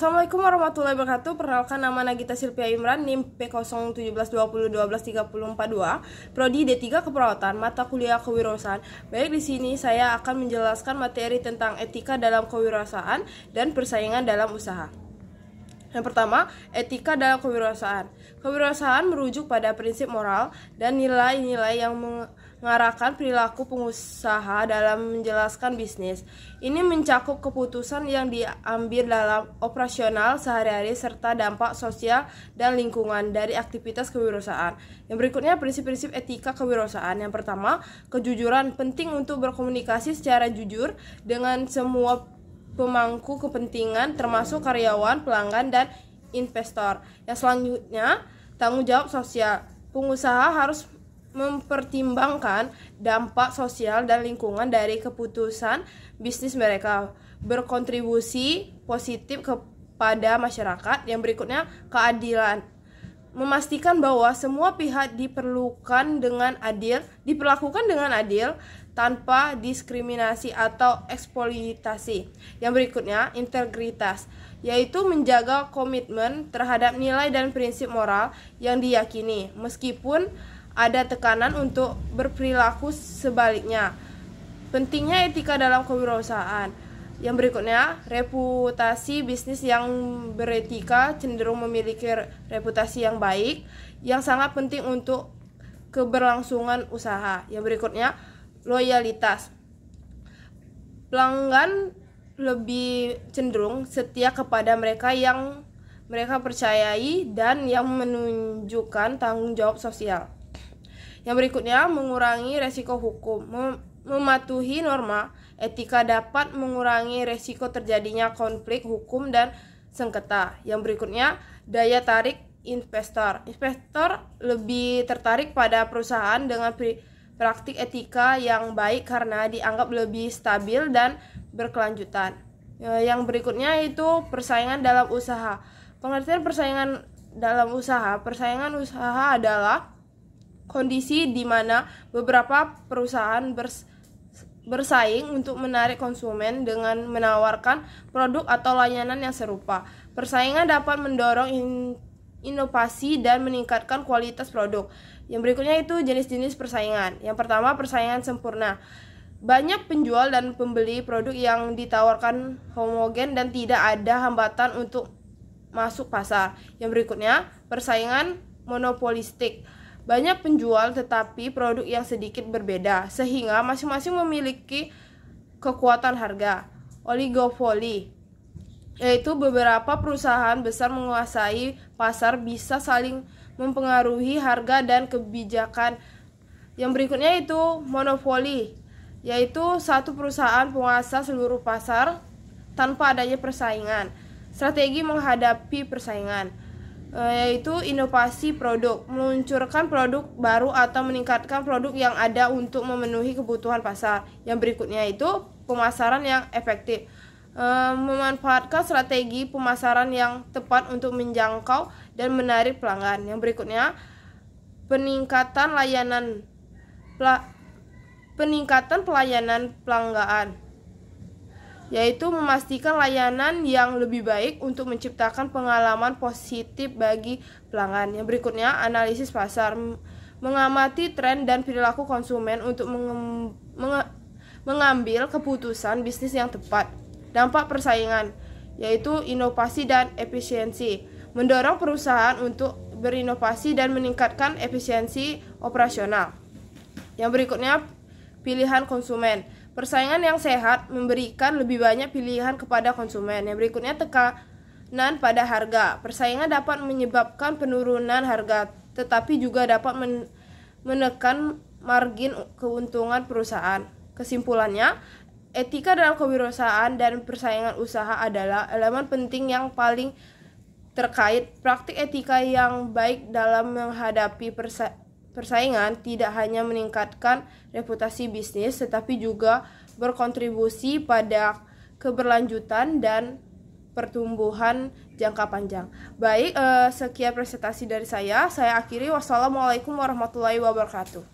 Assalamualaikum warahmatullahi wabarakatuh. Perkenalkan, nama Nagita Silvia Imran, NIM P01720123042, Prodi D3 Keperawatan, mata kuliah kewirausahaan. Baik, di sini saya akan menjelaskan materi tentang etika dalam kewirausahaan dan persaingan dalam usaha. Yang pertama, etika dalam kewirausahaan. Kewirausahaan merujuk pada prinsip moral dan nilai-nilai yang mengarahkan perilaku pengusaha dalam menjalankan bisnis. Ini mencakup keputusan yang diambil dalam operasional sehari-hari serta dampak sosial dan lingkungan dari aktivitas kewirausahaan. Yang berikutnya, prinsip-prinsip etika kewirausahaan. Yang pertama, kejujuran. Penting untuk berkomunikasi secara jujur dengan semua pemangku kepentingan termasuk karyawan, pelanggan, dan investor. Yang selanjutnya, tanggung jawab sosial. Pengusaha harus mempertimbangkan dampak sosial dan lingkungan dari keputusan bisnis mereka, berkontribusi positif kepada masyarakat. Yang berikutnya, keadilan. Memastikan bahwa semua pihak diperlakukan dengan adil tanpa diskriminasi atau eksploitasi. Yang berikutnya, integritas, yaitu menjaga komitmen terhadap nilai dan prinsip moral yang diyakini, meskipun ada tekanan untuk berperilaku sebaliknya. Pentingnya etika dalam kewirausahaan. Yang berikutnya, reputasi. Bisnis yang beretika cenderung memiliki reputasi yang baik, yang sangat penting untuk keberlangsungan usaha. Yang berikutnya, loyalitas. Pelanggan lebih cenderung setia kepada mereka yang mereka percayai dan yang menunjukkan tanggung jawab sosial. Yang berikutnya, mengurangi resiko hukum. Mematuhi norma etika dapat mengurangi resiko terjadinya konflik hukum dan sengketa. Yang berikutnya, daya tarik investor. Investor lebih tertarik pada perusahaan dengan praktik etika yang baik karena dianggap lebih stabil dan berkelanjutan. Yang berikutnya itu persaingan dalam usaha. Pengertian persaingan dalam usaha. Persaingan usaha adalah kondisi di mana beberapa perusahaan bersaing untuk menarik konsumen dengan menawarkan produk atau layanan yang serupa. Persaingan dapat mendorong inovasi dan meningkatkan kualitas produk. Yang berikutnya itu jenis-jenis persaingan. Yang pertama, persaingan sempurna. Banyak penjual dan pembeli produk yang ditawarkan homogen dan tidak ada hambatan untuk masuk pasar. Yang berikutnya, persaingan monopolistik. Banyak penjual tetapi produk yang sedikit berbeda, sehingga masing-masing memiliki kekuatan harga. Oligopoli, yaitu beberapa perusahaan besar menguasai pasar bisa saling mempengaruhi harga dan kebijakan. Yang berikutnya itu monopoli, yaitu satu perusahaan penguasa seluruh pasar tanpa adanya persaingan. Strategi menghadapi persaingan, yaitu inovasi produk, meluncurkan produk baru atau meningkatkan produk yang ada untuk memenuhi kebutuhan pasar. Yang berikutnya itu pemasaran yang efektif, memanfaatkan strategi pemasaran yang tepat untuk menjangkau dan menarik pelanggan. Yang berikutnya, peningkatan pelayanan pelanggan, yaitu memastikan layanan yang lebih baik untuk menciptakan pengalaman positif bagi pelanggan. Yang berikutnya, analisis pasar, mengamati tren dan perilaku konsumen untuk mengambil keputusan bisnis yang tepat. Dampak persaingan, yaitu inovasi dan efisiensi, mendorong perusahaan untuk berinovasi dan meningkatkan efisiensi operasional. Yang berikutnya, pilihan konsumen. Persaingan yang sehat memberikan lebih banyak pilihan kepada konsumen. Yang berikutnya, tekanan pada harga. Persaingan dapat menyebabkan penurunan harga, tetapi juga dapat menekan margin keuntungan perusahaan. Kesimpulannya, etika dalam kewirausahaan dan persaingan usaha adalah elemen penting yang paling terkait. Praktik etika yang baik dalam menghadapi persaingan tidak hanya meningkatkan reputasi bisnis, tetapi juga berkontribusi pada keberlanjutan dan pertumbuhan jangka panjang. Baik, sekian presentasi dari saya. Saya akhiri. Wassalamualaikum warahmatullahi wabarakatuh.